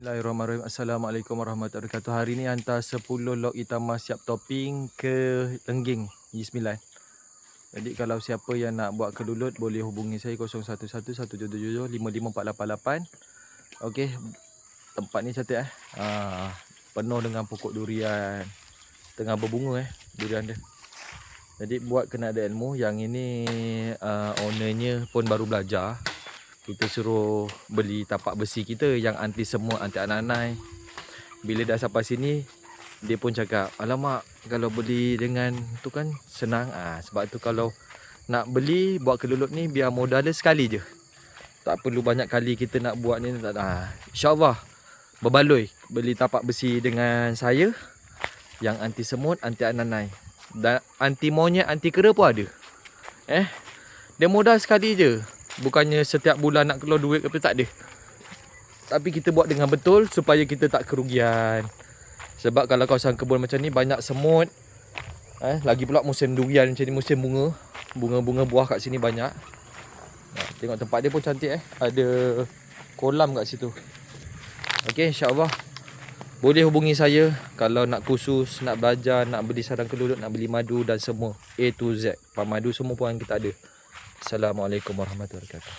Bismillahirrahmanirrahim. Assalamualaikum warahmatullahi wabarakatuh. Hari ni hantar 10 log ikan mas siap topping ke Lengging G9. Jadi kalau siapa yang nak buat kelulut boleh hubungi saya 011177754888. Okey, tempat ni cantik penuh dengan pokok durian. Tengah berbunga durian dia. Jadi buat kena ada ilmu. Yang ini ownernya pun baru belajar. Kita suruh beli tapak besi kita yang anti semut, anti ananai. Bila dah sampai sini, dia pun cakap, alamak, kalau beli dengan tu kan senang. Sebab tu kalau nak beli, buat kelulut ni biar modal dia sekali je. Tak perlu banyak kali kita nak buat ni. InsyaAllah, berbaloi beli tapak besi dengan saya. Yang anti semut, anti ananai. Dan anti monyet, anti kera pun ada. Dia modal sekali je. Bukannya setiap bulan nak keluar duit ke apa, tak ada. Tapi kita buat dengan betul supaya kita tak kerugian. Sebab kalau kawasan kebun macam ni banyak semut. Lagi pula musim durian macam ni, musim bunga. Bunga-bunga buah kat sini banyak. Tengok tempat dia pun cantik Ada kolam kat situ. Okey, insya-Allah boleh hubungi saya kalau nak kursus, nak belajar, nak beli sarang kelulut, nak beli madu dan semua A to Z. Pamadu semua pun kita ada. Assalamualaikum warahmatullahi wabarakatuh.